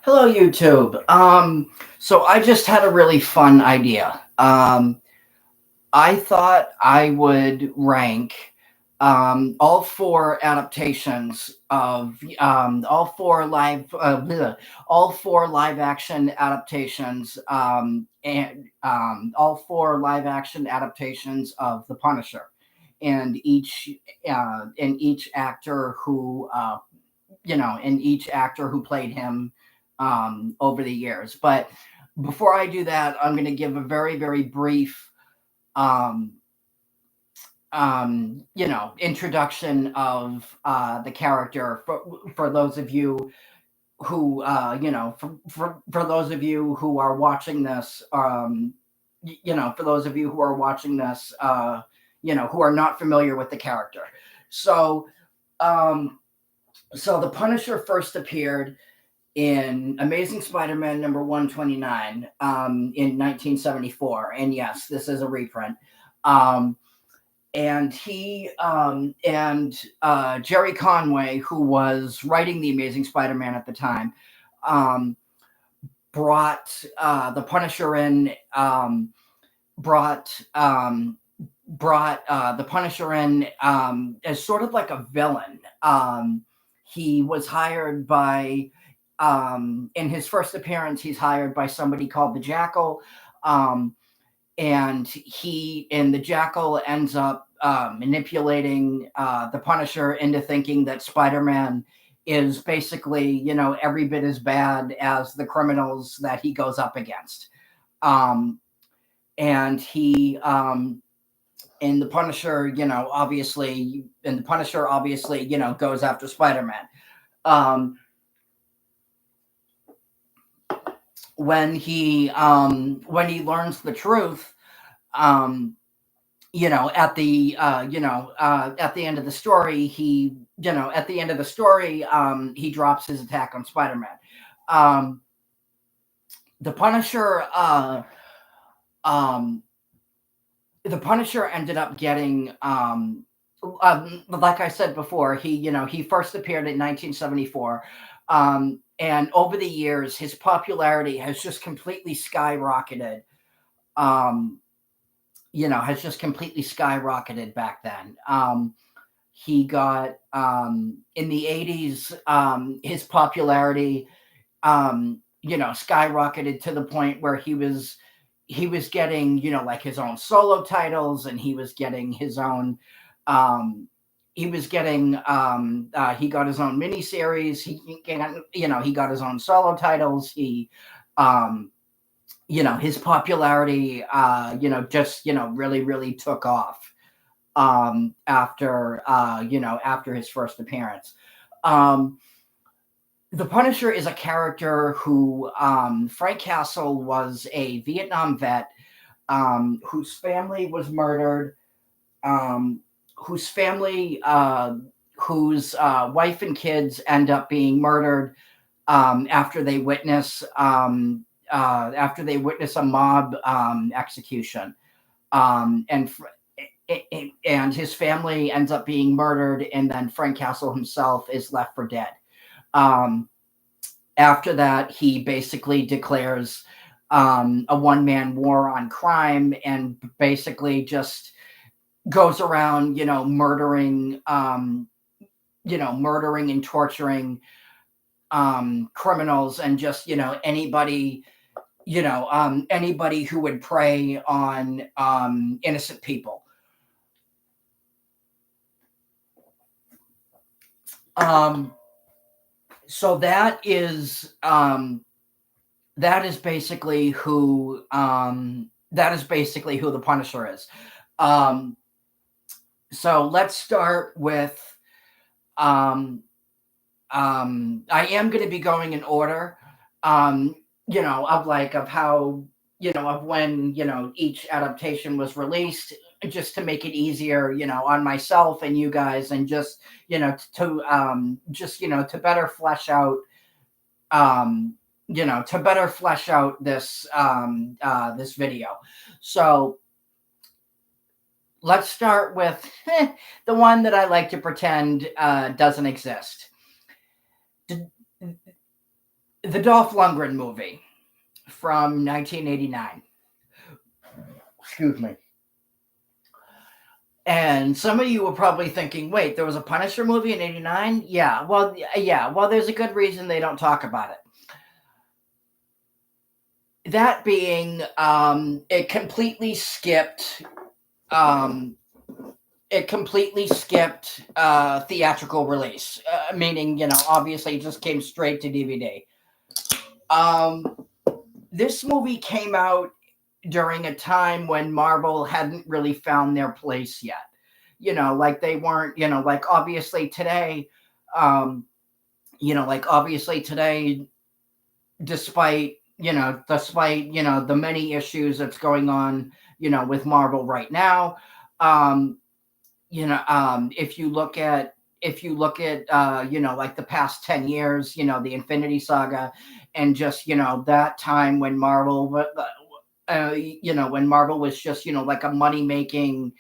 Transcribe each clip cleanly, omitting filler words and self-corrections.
Hello, YouTube. So I just had a really fun idea. I thought I would rank all four adaptations of all four live action adaptations and all four live action adaptations of The Punisher, and each actor who and each actor who played him over the years. But before I do that, I'm going to give a very, very brief, um, introduction of the character for those of you who, for those of you who are watching this, for those of you who are watching this, who are not familiar with the character. So, um, so the Punisher first appeared in Amazing Spider-Man number 129 in 1974. And yes, this is a reprint. Um, and Jerry Conway, who was writing the Amazing Spider-Man at the time, um, brought the Punisher in. Brought the Punisher in as sort of like a villain. He was hired by in his first appearance, he's hired by somebody called the Jackal, um, and the Jackal ends up manipulating the Punisher into thinking that Spider-Man is basically, every bit as bad as the criminals that he goes up against. Um, and he and the Punisher, obviously, goes after Spider-Man. Um, when he learns the truth, um, at the end of the story, he drops his attack on Spider-Man. Um, the Punisher, um, the Punisher ended up getting, like I said before, he first appeared in 1974. And over the years, his popularity has just completely skyrocketed. Um, has just completely skyrocketed back then. He got in the 80s, his popularity, skyrocketed to the point where he was getting, like his own solo titles, and he was getting his own, he got his own miniseries. He got his own solo titles. Um, his popularity, just, really, really took off after his first appearance. Um, the Punisher is a character who, Frank Castle was a Vietnam vet, whose family was murdered, whose family, whose wife and kids end up being murdered after they witness a mob execution, and his family ends up being murdered, and then Frank Castle himself is left for dead. Um, After that, he basically declares a one-man war on crime, and basically just goes around, murdering and torturing criminals, and just, anybody who would prey on innocent people. So that is basically who the Punisher is. So let's start with I am going to be going in order, of how, of when, each adaptation was released, just to make it easier, on myself and you guys, and just, to better flesh out, this, this video. So let's start with the one that I like to pretend doesn't exist. The the Dolph Lundgren movie from 1989. Excuse me. And some of you were probably thinking, wait, there was a Punisher movie in 89? Yeah, well, there's a good reason they don't talk about it. That being, it completely skipped theatrical release, meaning, obviously it just came straight to DVD. This movie came out during a time when Marvel hadn't really found their place yet. Like they weren't, like obviously today, despite, the many issues that's going on, with Marvel right now, if you look at like the past 10 years, the Infinity Saga, and just, that time when Marvel, when Marvel was just, like a money making,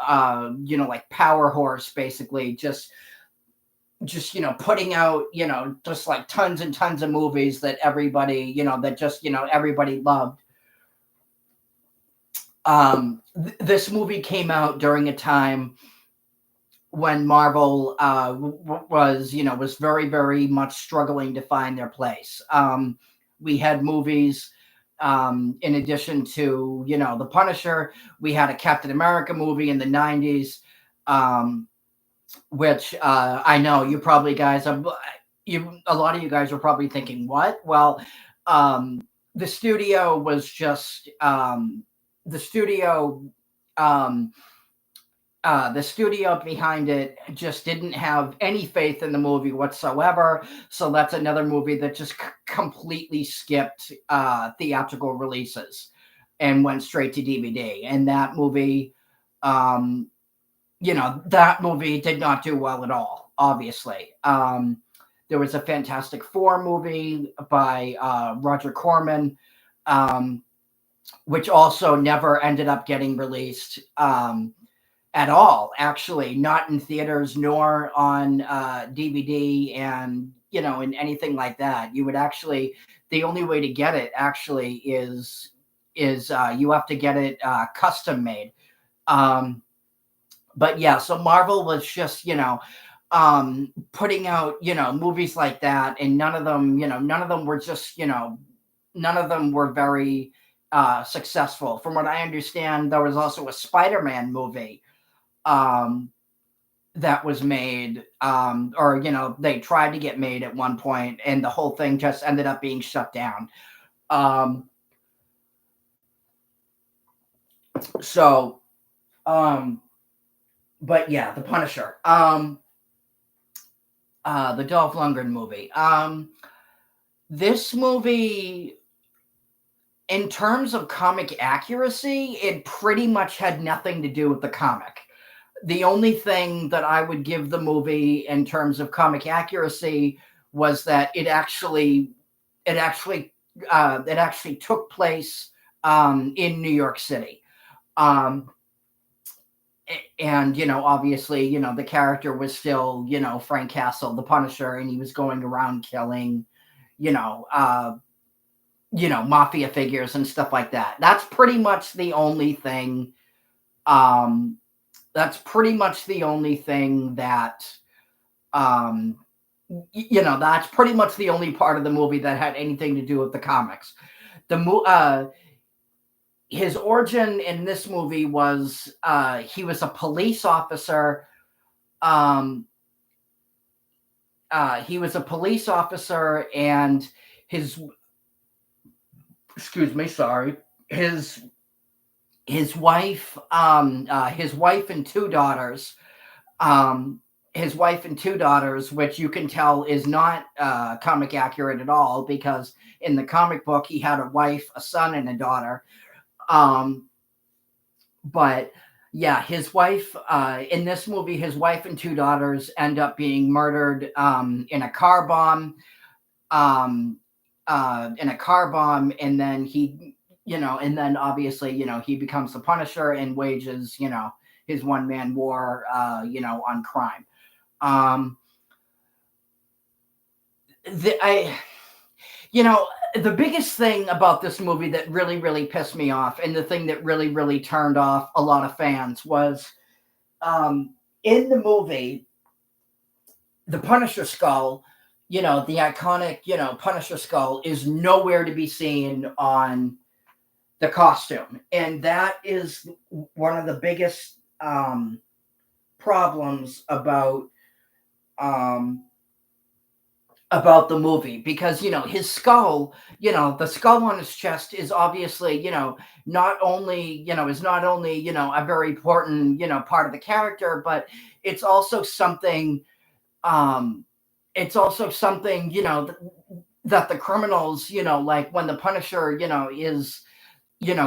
like power horse, basically, just putting out, just like tons and tons of movies that everybody, everybody loved. This movie came out during a time when Marvel was very, very much struggling to find their place. We had movies, in addition to, The Punisher. We had a Captain America movie in the 90s, which I know you probably guys a lot of you guys are probably thinking, what? Well, the studio was just the studio um, the studio behind it just didn't have any faith in the movie whatsoever. So that's another movie that just completely skipped theatrical releases and went straight to DVD. And that movie, that movie did not do well at all, obviously. There was a Fantastic Four movie by Roger Corman, which also never ended up getting released. At all, actually, not in theaters nor on DVD, and in anything like that. You would actually, the only way to get it actually is you have to get it custom made. But yeah, so Marvel was just putting out movies like that, and none of them were just none of them were very successful. From what I understand, there was also a Spider-Man movie that was made, or they tried to get made at one point, and the whole thing just ended up being shut down. So but yeah, The Punisher, the Dolph Lundgren movie. This movie, in terms of comic accuracy, it pretty much had nothing to do with the comic. The only thing that I would give the movie in terms of comic accuracy was that it actually took place in New York City. And obviously, the character was still, Frank Castle, the Punisher, and he was going around killing, mafia figures and stuff like that. That's pretty much the only thing. That's pretty much the only thing that, that's pretty much the only part of the movie that had anything to do with the comics. His origin in this movie was he was a police officer. He was a police officer, and his wife and two daughters. His wife and two daughters, which you can tell is not comic accurate at all, because in the comic book he had a wife, a son, and a daughter. But yeah, his wife, in this movie, his wife and two daughters end up being murdered in a car bomb. And then obviously, he becomes the Punisher and wages, his one-man war, on crime. You know, the biggest thing about this movie that really, really pissed me off, and the thing that really, really turned off a lot of fans was um, in the movie, the Punisher skull, the iconic, Punisher skull is nowhere to be seen on the costume. And that is one of the biggest problems um, about the movie, because his skull, the skull on his chest is obviously, not only, is not only, a very important, part of the character, but it's also something, um that the criminals, like when the Punisher,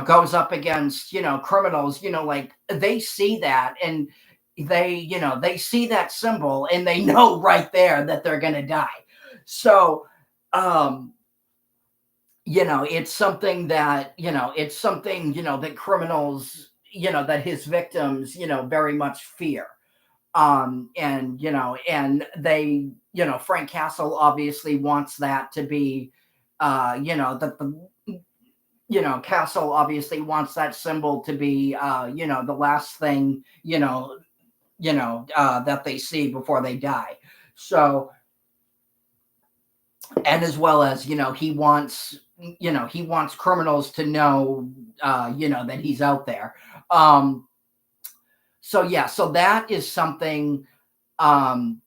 goes up against, criminals, like they see that, and they see that symbol, and they know right there that they're going to die. So, um, it's something, that criminals, that his victims, very much fear. And they, Frank Castle obviously wants that to be, that the, Castle obviously wants that symbol to be, the last thing, that they see before they die. So, and as well as, he wants criminals to know, that he's out there. Um, so yeah, so that is something, um,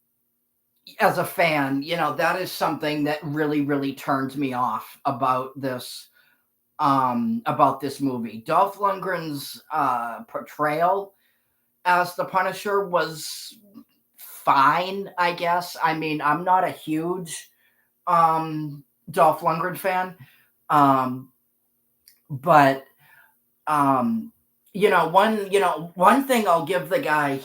as a fan, that is something that really, really turns me off about this movie. Dolph Lundgren's portrayal as the Punisher was fine, I guess. I mean, I'm not a huge Dolph Lundgren fan, um, but one thing I'll give the guy,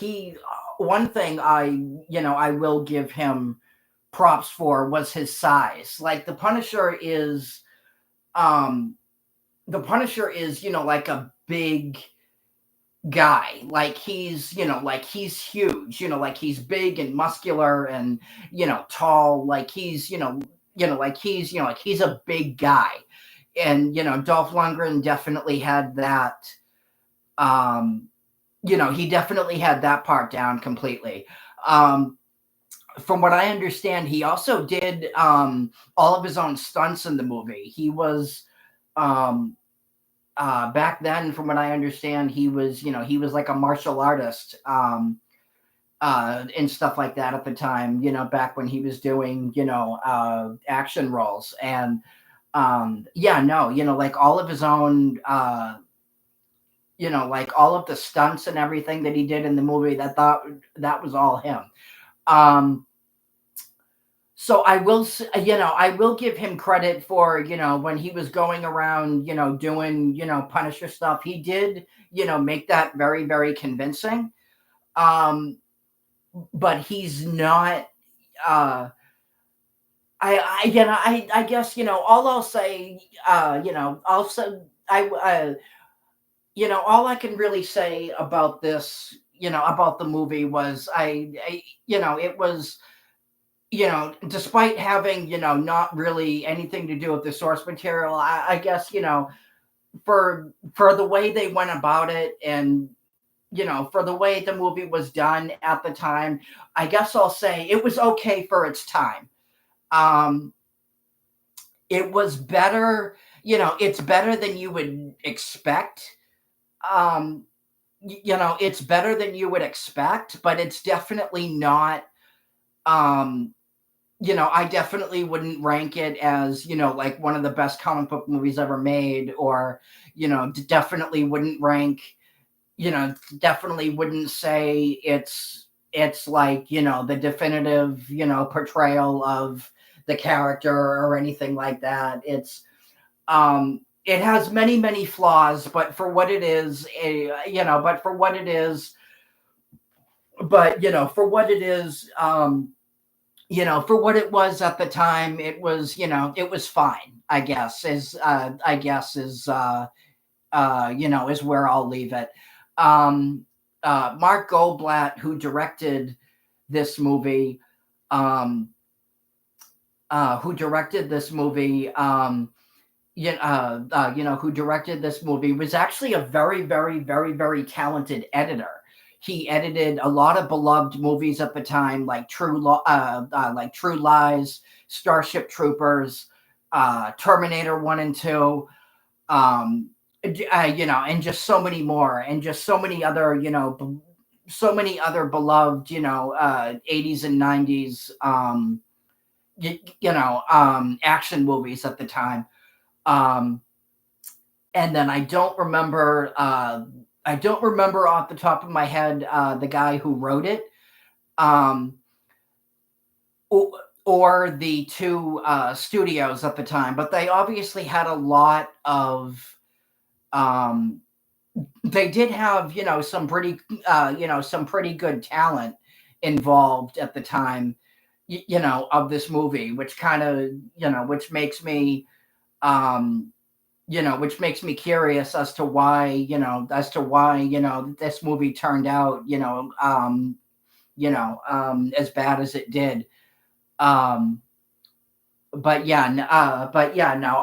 one thing I will give him props for was his size. Like um the Punisher is, like a big guy. Like he's huge, like he's big and muscular and, tall, like he's a big guy. And, Dolph Lundgren definitely had that, um, he definitely had that part down completely. Um, from what I understand, he also did all of his own stunts in the movie. He was, um, back then, from what I understand, he was like a martial artist, and stuff like that at the time, back when he was doing, action roles. And yeah, no, like all of his own, like all of the stunts and everything that he did in the movie, that was all him. Um, so I will give him credit for, when he was going around, doing, Punisher stuff, he did, make that very, very convincing. Um, but he's not, uh, I guess, all I'll say, also, all I can really say about this, about the movie was, it was, despite having, not really anything to do with the source material, I guess, for the way they went about it, and, for the way the movie was done at the time, I guess I'll say it was okay for its time. Um, it was better, it's better than you would expect. Um, it's better than you would expect, but it's definitely not, um, I definitely wouldn't rank it as, like one of the best comic book movies ever made, or, definitely wouldn't rank, definitely wouldn't say it's like, the definitive, portrayal of the character or anything like that. It has many, many flaws, but for what it is, but for what it is, for what it is, for what it was at the time, it was, it was fine, I guess, is where I'll leave it. Um, Mark Goldblatt, who directed this movie, um, who directed this movie, who directed this movie, was actually a very, very, very, very talented editor. He edited a lot of beloved movies at the time, like True Lies, Starship Troopers, Terminator 1 and 2, um, and just so many more, and just so many other, so many other beloved, 80s and 90s, action movies at the time. Um, and then I don't remember off the top of my head the guy who wrote it, um, or, or the two studios at the time, but they obviously had a lot of. Um, they did have, some pretty good talent involved at the time, of this movie, which kind of, which makes me um which makes me curious as to why, this movie turned out, as bad as it did. Um, but yeah, no,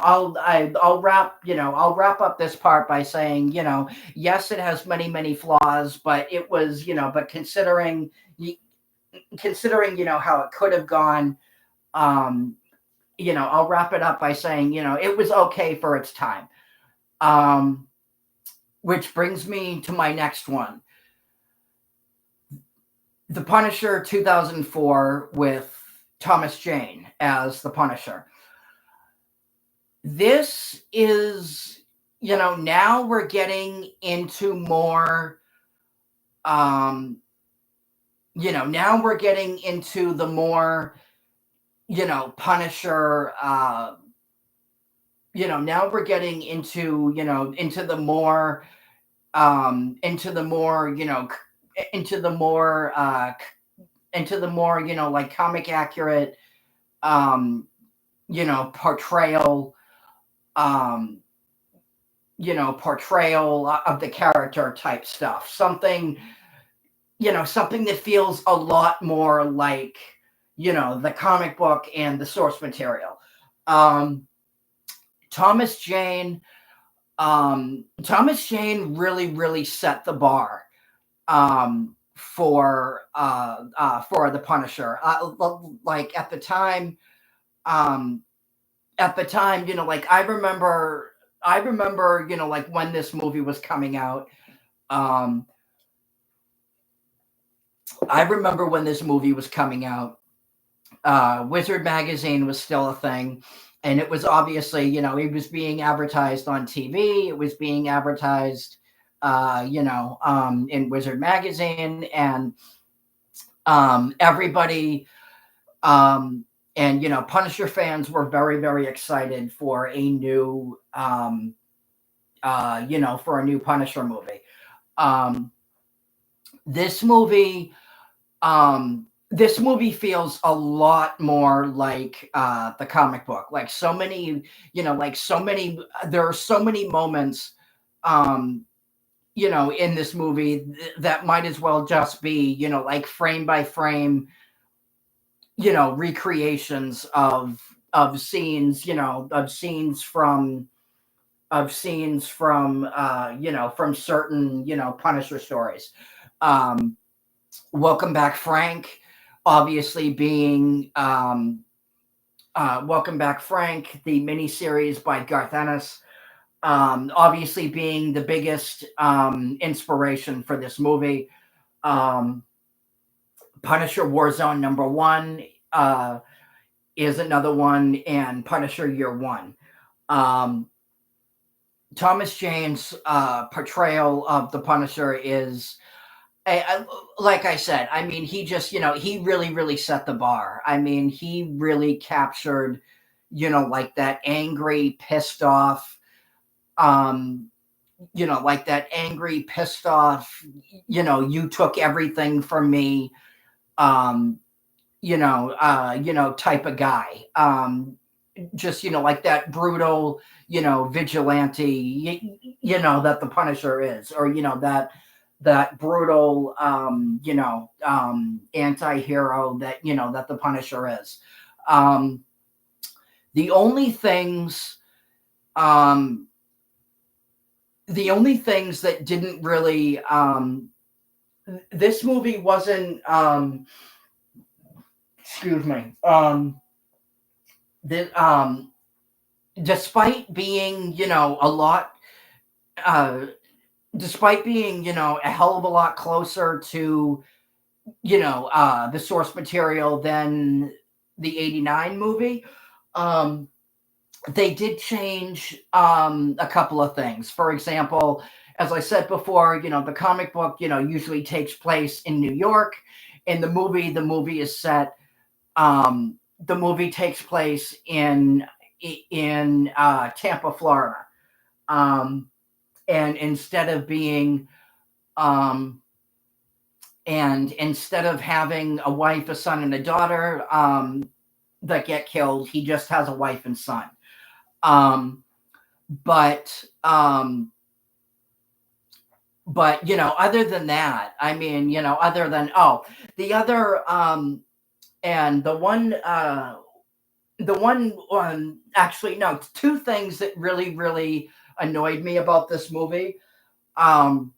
I'll wrap up this part by saying, yes, it has many, many flaws, but it was, but considering, how it could have gone, um, I'll wrap it up by saying, it was okay for its time. Um, which brings me to my next one, The Punisher 2004, with Thomas Jane as the Punisher. This is, now we're getting into more, um, now we're getting into the more, Punisher, now we're getting into, into the more, into the more, into the more, like comic accurate, um, portrayal, um, portrayal of the character type stuff. Something that feels a lot more like, the comic book and the source material. Um, Thomas Jane, Thomas Jane really, really set the bar, for the Punisher. Like um, at the time, like I remember, like when this movie was coming out. Um, I remember when this movie was coming out. Wizard magazine was still a thing, and it was obviously, it was being advertised on TV. It was being advertised, in Wizard magazine, and everybody, and Punisher fans were very, very excited for a new, for a new Punisher movie. Um, this movie, this movie feels a lot more like the comic book. Like so many, there are so many moments, um, in this movie that might as well just be, like frame by frame, recreations of scenes, of scenes from, from certain, Punisher stories. Um, Welcome Back, Frank, obviously being, Welcome Back, Frank, the miniseries by Garth Ennis, obviously being the biggest inspiration for this movie. Um, Punisher Warzone #1 is another one, and Punisher Year One. Um, Thomas Jane's portrayal of the Punisher is, like I said, I mean, he just, he really, really set the bar. I mean, he really captured, like that angry, pissed off, um, like that angry, pissed off, you took everything from me, um, type of guy. Just, like that brutal, vigilante, that the Punisher is, or, that brutal, anti-hero that, that the Punisher is. Um, The only things, um, the only things that didn't really, this movie wasn't, excuse me, the, despite being, a lot, uh, despite being, a hell of a lot closer to, the source material than the 89 movie, um, they did change a couple of things. For example, as I said before, the comic book, usually takes place in New York. In the movie is set. The movie takes place in Tampa, Florida, um, and um, instead of having a wife, a son, and a daughter that get killed, he just has a wife and son. Um, but other than that, I mean, other than, the other, and actually, no, two things that really, really annoyed me about this movie. Um,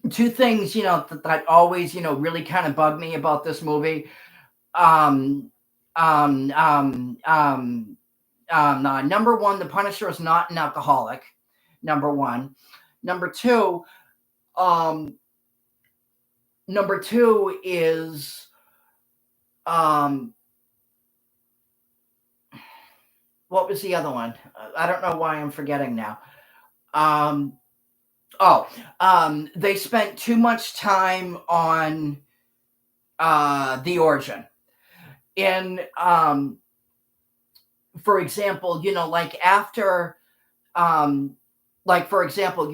Two things, that always, really kind of bug me about this movie. Um, um, um, um, Number one, the Punisher is not an alcoholic. Number one. Number two, um, number two is, um, what was the other one? I don't know why I'm forgetting now. Um, they spent too much time on the origin. In For example, um for example,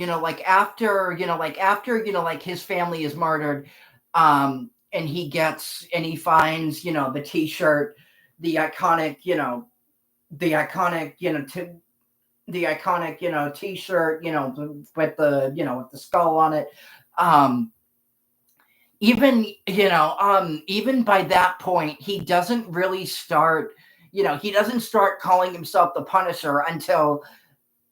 his family is murdered, and he finds, the t-shirt, the iconic, the iconic, the iconic, t-shirt, with the skull on it. Um even by that point, he doesn't really start, he doesn't start calling himself the Punisher until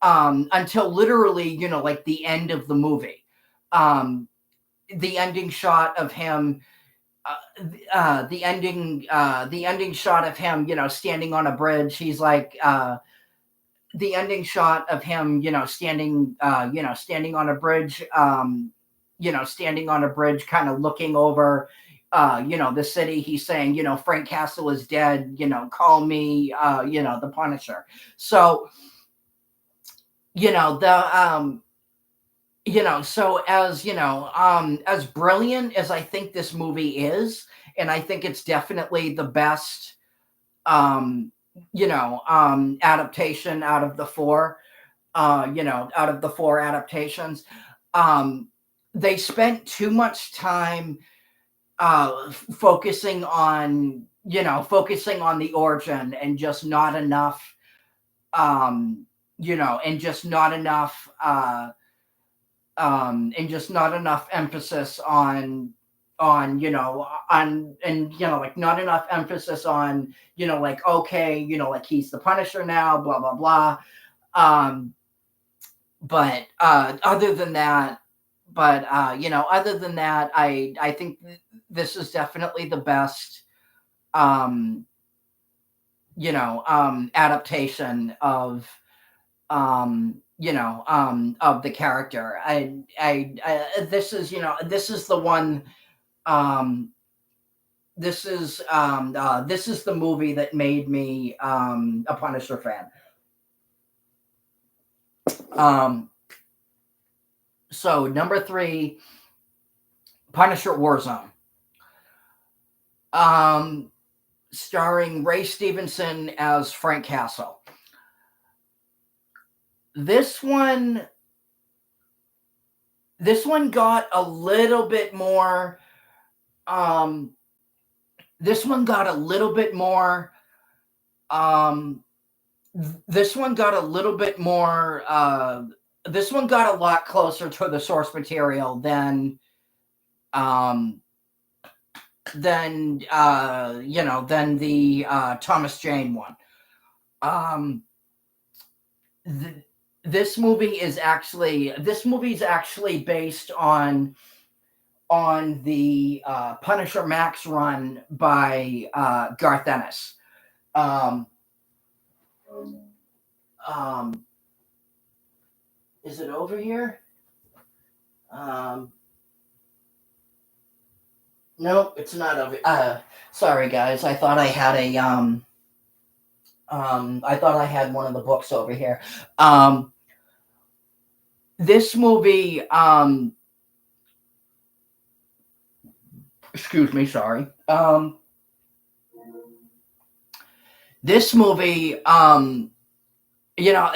literally, like the end of the movie. Um the ending shot of him the ending shot of him, standing on a bridge. He's like, the ending shot of him, standing on a bridge, standing on a bridge, kind of looking over, the city. He's saying, Frank Castle is dead, call me, the Punisher. So, the, so as brilliant as I think this movie is, and I think it's definitely the best, um, adaptation out of the four adaptations. Um, they spent too much time focusing on the origin, and just not enough, and just not enough, emphasis like not enough emphasis on, like, okay, like he's the Punisher now, blah blah blah. Um, but other than that, I think this is definitely the best, um, adaptation of the character. This is the one. Um, this is the movie that made me a Punisher fan. Um, so number three, Punisher Warzone. Um, Starring Ray Stevenson as Frank Castle. This one got a little bit more. This one got a little bit more. This one got a little bit more. This one got a lot closer to the source material um, than the Thomas Jane one. Um, th- this movie is actually based on the Punisher Max run by Garth Ennis. Um, um, is it over here? Um, nope, it's not over. Sorry guys, I thought I had one of the books over here. Um, this movie, excuse me, sorry. This movie,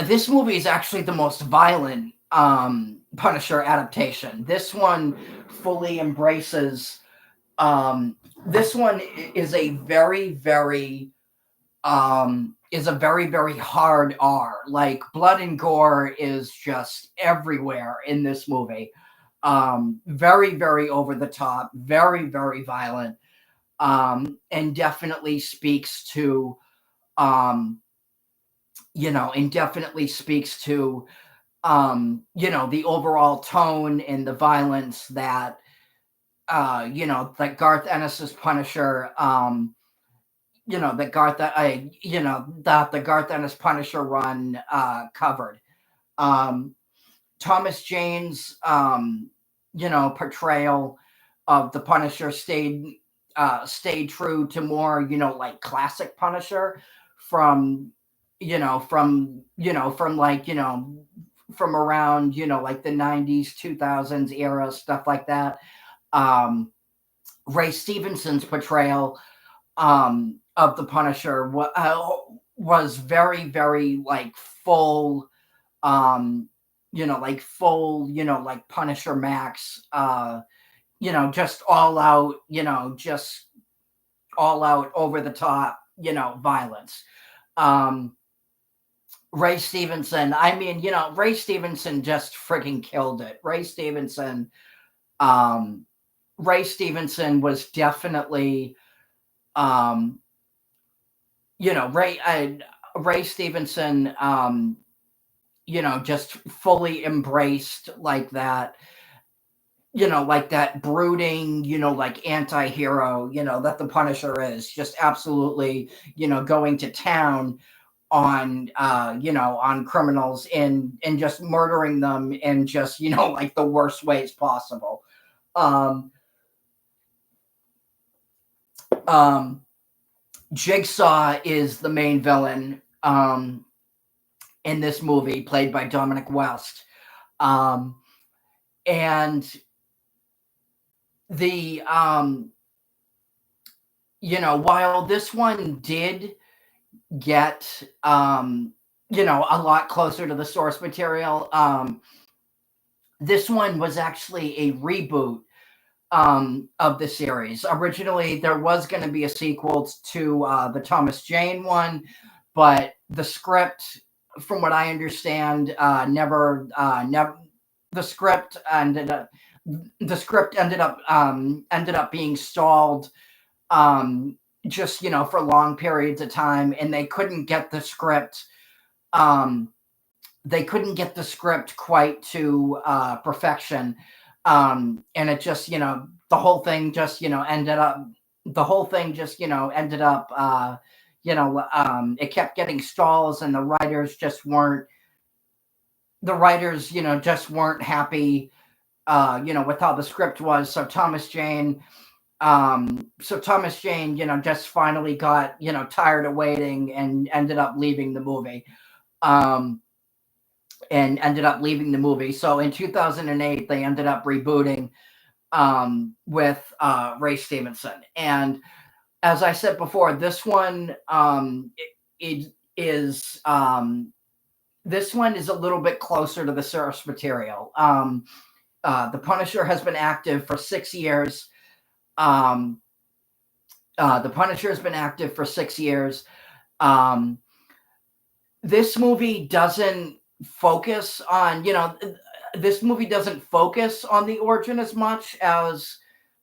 this movie is actually the most violent Punisher adaptation. This one fully embraces. Um, this one is a very hard R. Like blood and gore is just everywhere in this movie. Very over the top, very violent, and definitely speaks to um, and definitely speaks to the overall tone and the violence that that Garth Ennis's Punisher, that the Garth Ennis Punisher run covered. Um, Thomas Jane's portrayal of the Punisher stayed true to more like classic Punisher from from like from around like the 90s 2000s era, stuff like that. um Ray Stevenson's portrayal of the Punisher was very like full, like full, like Punisher Max, just all out, just all out over the top, violence. Um, Ray Stevenson, I mean, Ray Stevenson just freaking killed it. Um, Ray Stevenson was definitely, um, Ray Stevenson, just fully embraced like that, like that brooding, like anti-hero, that the Punisher is, just absolutely, going to town on on criminals and just murdering them in just, like the worst ways possible. Um um Jigsaw is the main villain in this movie, played by Dominic West. Um and the while this one did get a lot closer to the source material, this one was actually a reboot of the series. Originally there was going to be a sequel to the Thomas Jane one, but the script, from what I understand, never the script ended up being stalled, um, just for long periods of time, and um, they couldn't get the script quite to perfection, and it just the whole thing just ended up it kept getting stalls, and the writers just weren't happy with how the script was. So Thomas Jane, just finally got, tired of waiting and ended up leaving the movie. Um, So in 2008, they ended up rebooting with Ray Stevenson. And as I said before, it is this one is a little bit closer to the source material. The Punisher has been active for 6 years. Um, the Punisher has been active for 6 years. Um, this movie doesn't focus on, the origin as much as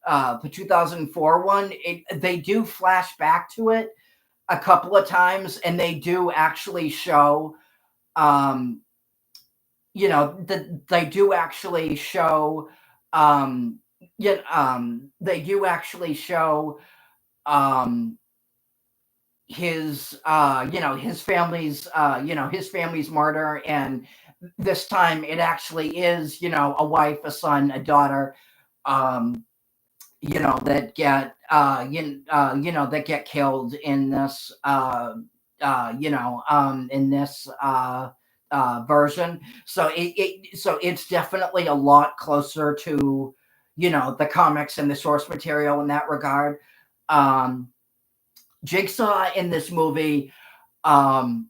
the 2004 one. They do flash back to it a couple of times, and they do actually show, um, they do actually show, um, they do actually show, um, his family's murder, and this time it actually is, a wife, a son, a daughter, um, that get killed in this, version. So it's definitely a lot closer to, the comics and the source material in that regard. Um, Jigsaw in this movie, um,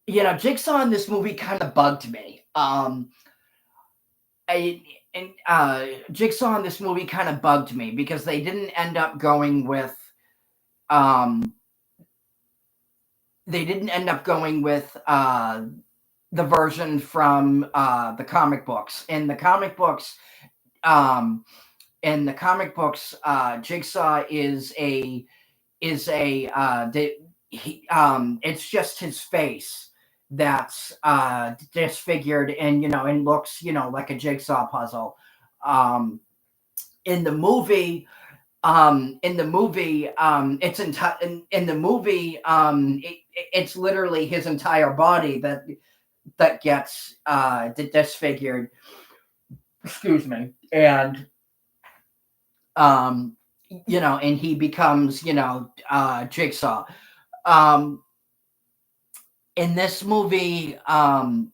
Jigsaw in this movie kind of bugged me. I and Jigsaw in this movie kind of bugged me because um they didn't end up going with the version from the comic books. Um in the comic books, Jigsaw it's just his face that's disfigured, and looks, like a jigsaw puzzle. Um, in the movie, in the movie, it's literally his entire body that gets disfigured. Excuse me. Um, and he becomes, Jigsaw. Um, in this movie, um,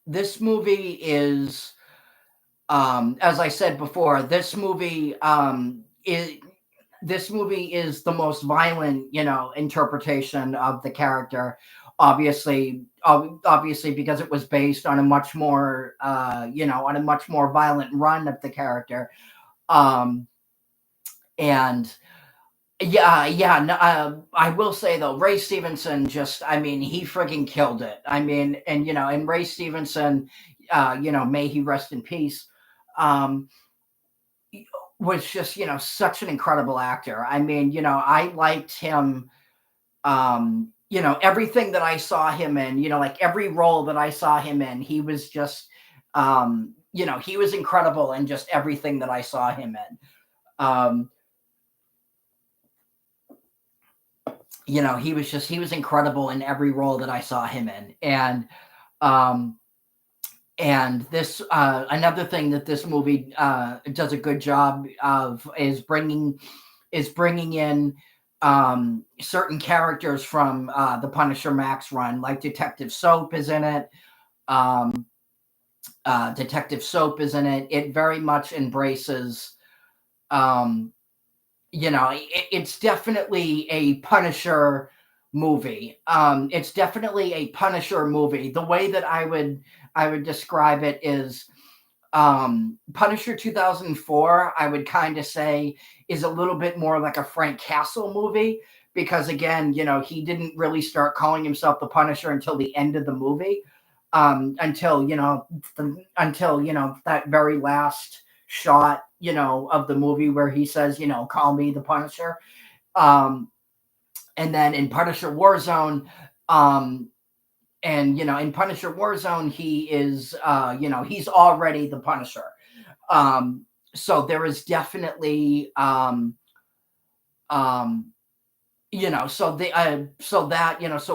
this movie is, as I said before, this movie is the most violent, interpretation of the character. Obviously, because it was based on a much more, violent run of the character. Um, and yeah, no, I will say though, Ray Stevenson just, I mean, he friggin' killed it. I mean, and Ray Stevenson, may he rest in peace. Um, was just, such an incredible actor. I mean, I liked him, everything that I saw him in, like every role that I saw him in, he was just, he was incredible in just everything that I saw him in. He was incredible in every role that I saw him in. Um, and this, another thing that this movie does a good job of is bringing in certain characters from the Punisher Max run, like Detective Soap is in it. Um, Detective Soap is in it. It very much embraces, um, it's definitely a Punisher movie. It's definitely a Punisher movie. The way that I would describe it is, Punisher 2004, I would kind of say, is a little bit more like a Frank Castle movie, because again, he didn't really start calling himself the Punisher until the end of the movie. Until that very last shot, of the movie where he says, call me the Punisher. Um, and then in Punisher Warzone, um, in Punisher Warzone, he is, he's already the Punisher. Um, so there is definitely, um, so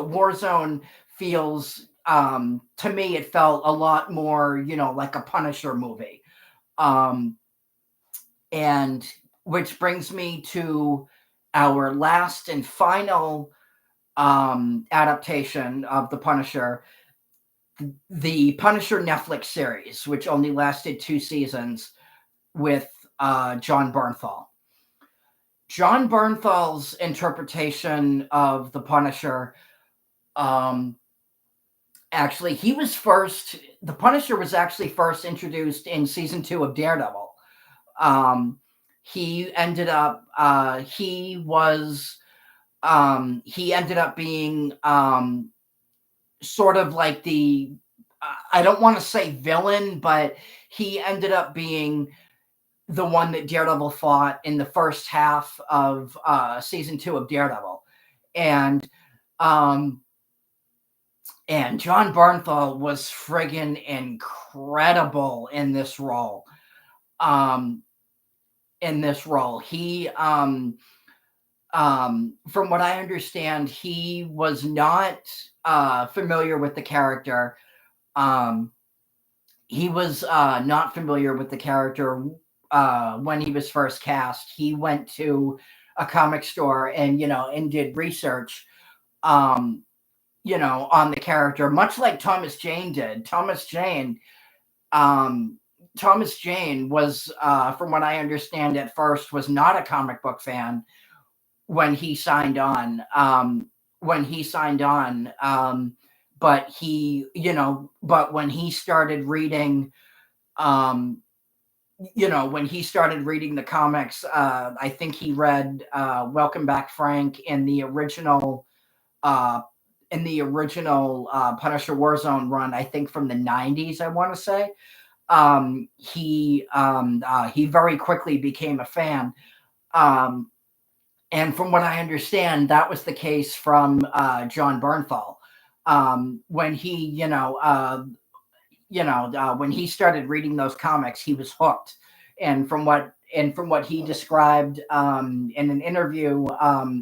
Warzone feels, to me, it felt a lot more, like a Punisher movie. Um, and which brings me to our last and final adaptation of the Punisher, the Punisher Netflix series, which only lasted 2 seasons, with John Bernthal. John Bernthal's interpretation of the Punisher, um, actually, the Punisher was actually first introduced in season 2 of Daredevil. Um, he ended up being, sort of like I don't want to say villain, but he ended up being the one that Daredevil fought in the first half of season 2 of Daredevil. And um, and John Bernthal was friggin' incredible in this role. Um, he from what I understand, he was not familiar with the character. Um, he was not familiar with the character when he was first cast. He went to a comic store and and did research, um, on the character, much like Thomas Jane did. Um, Thomas Jane was, from what I understand, at first was not a comic book fan when he signed on. When he signed on, but but when he started reading, um, when he started reading the comics, I think he read Welcome Back, Frank uh, in the original Punisher Warzone run. I think from the '90s, I want to say. He very quickly became a fan. Um, and from what I understand, that was the case from John Bernthal. When he, when he started reading those comics, he was hooked. And from what he described in an interview,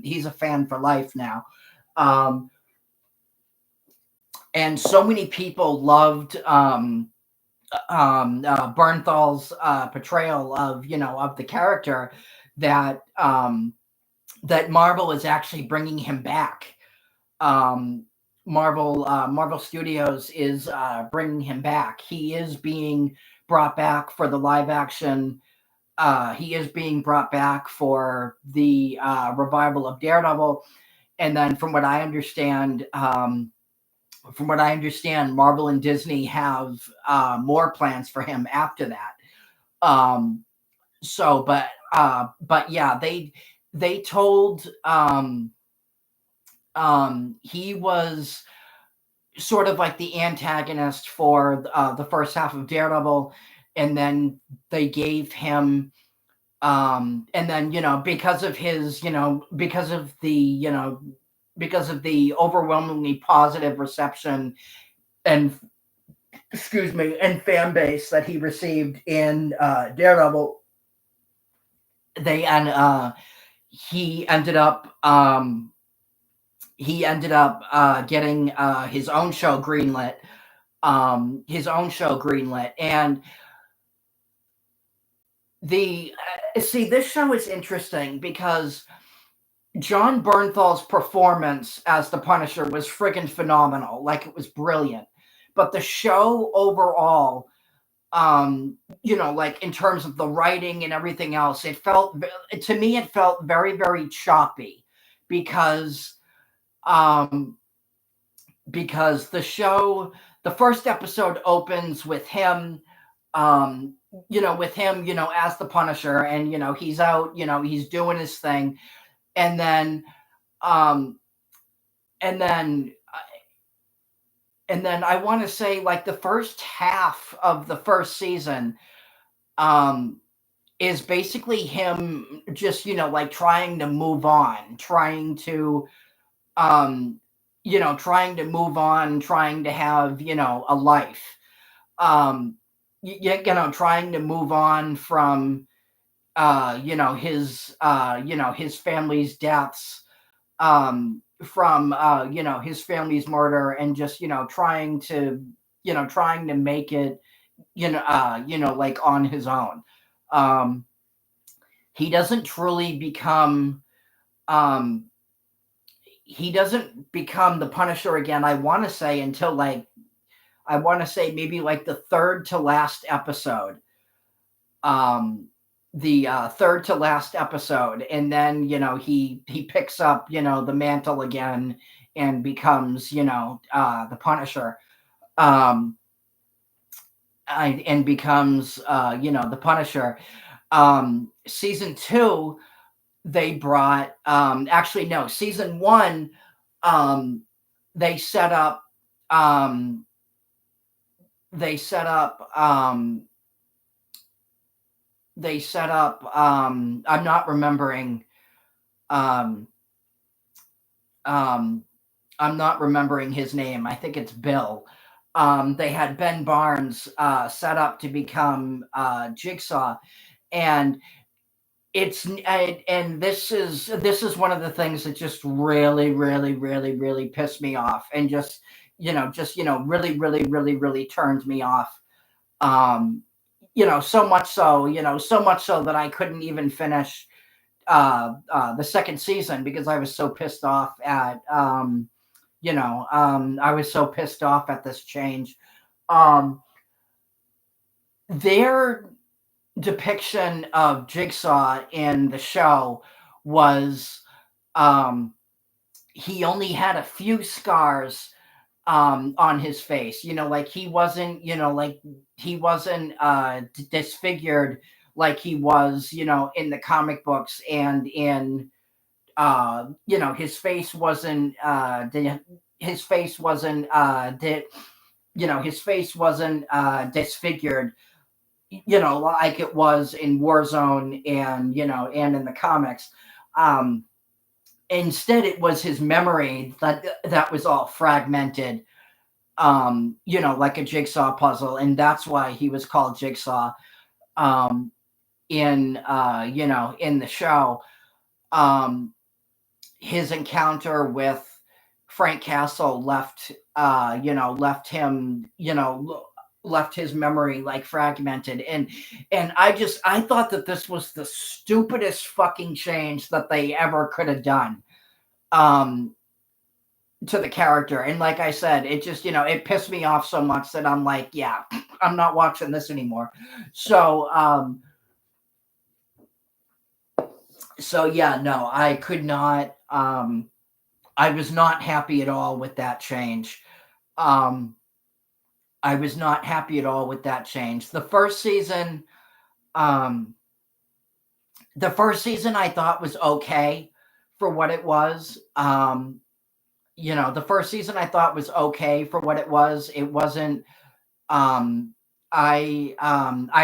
he's a fan for life now. Um, and so many people loved Bernthal's portrayal of of the character that that Marvel is actually bringing him back. Um, Marvel Studios is bringing him back. He is being brought back for the live action. He is being brought back for the revival of Daredevil, and then from what I understand, Marvel and Disney have more plans for him after that. Um, but yeah, they told he was sort of like the antagonist for the first half of Daredevil, and then they gave him and then because of his because of the overwhelmingly positive reception and excuse me and fan base that he received in Daredevil, they and he ended up getting his own show greenlit. And the see, this show is interesting because John Bernthal's performance as the Punisher was friggin' phenomenal. Like, it was brilliant. But the show overall, like in terms of the writing and everything else, to me, it felt very, very choppy because, um, the first episode opens with him, as the Punisher, and he's out, he's doing his thing, and then, um, and then and then I want to say, like, the first half of the first season um is basically him just like trying to move on, um trying to have a life, trying to move on from his family's deaths, from his family's murder, and just trying to make it, like, on his own. um he doesn't truly become um he doesn't become the Punisher again, I want to say, until, like, I want to say maybe like the third to last episode. um the third to last episode, and then he picks up the mantle again and becomes the Punisher. um and becomes the Punisher. Season 2, they brought actually, no, season 1, um they set up um they set up they set up, I'm not remembering, um, um, I'm not remembering his name. I think it's Bill. They had Ben Barnes set up to become Jigsaw, and this is one of the things that just really, really, really, really pissed me off, and really, really, really, really turned me off. Um, so much so that I couldn't even finish the second season because I was so pissed off at I was so pissed off at this change. Um, their depiction of Jigsaw in the show was um, he only had a few scars on his face. Like he wasn't disfigured like he was, in the comic books, and in his face wasn't his face wasn't his face wasn't disfigured, like it was in Warzone, and and in the comics. Um, Instead, it was his memory that was all fragmented, like a jigsaw puzzle, and that's why he was called Jigsaw um, in the show. Um, his encounter with Frank Castle left his memory like fragmented, and I thought that this was the stupidest fucking change that they ever could have done um to the character. And like I said, it just, it pissed me off so much that I'm like, yeah, I'm not watching this anymore. So yeah, no, I could not I was not happy at all with that change. Um, I was not happy at all with that change. Um, the first season I thought was okay for what it was. The first season I thought was okay for what it was. It wasn't. I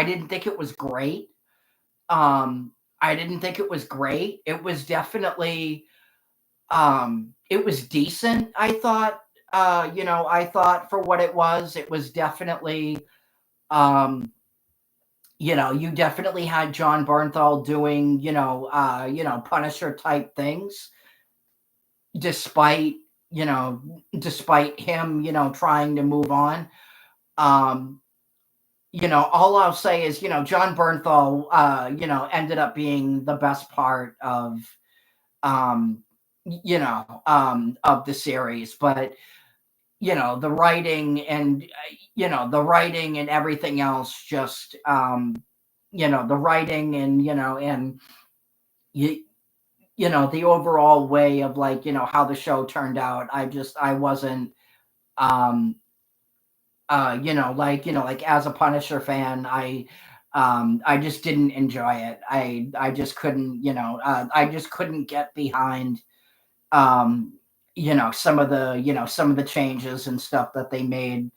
didn't think it was great. I didn't think it was great. It was definitely it was decent. I thought. I thought for what it was definitely um you definitely had John Bernthal doing, Punisher type things, despite, you know, despite him, trying to move on. Um, all I'll say is, John Bernthal, ended up being the best part um, of the series. But, the writing and everything else just, the writing and, you, the overall way of, like, how the show turned out. I wasn't, um, like as a Punisher fan, I just didn't enjoy it. I just couldn't, I just couldn't get behind, um, some of the changes and stuff that they made.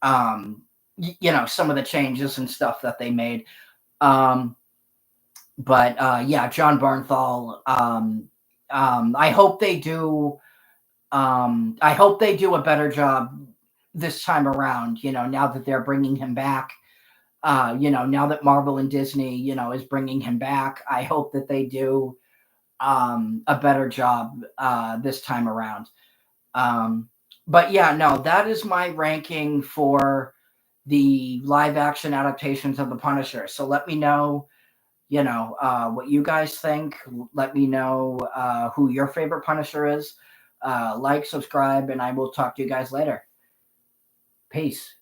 Some of the changes and stuff that they made. Um, but yeah, John Bernthal. I hope they do. I hope they do a better job this time around. Now that they're bringing him back. Now that Marvel and Disney, is bringing him back, I hope that they do a better job this time around. Um, but yeah, no, that is my ranking for the live action adaptations of The Punisher. So let me know, what you guys think. Let me know who your favorite Punisher is. Like, subscribe, and I will talk to you guys later. Peace.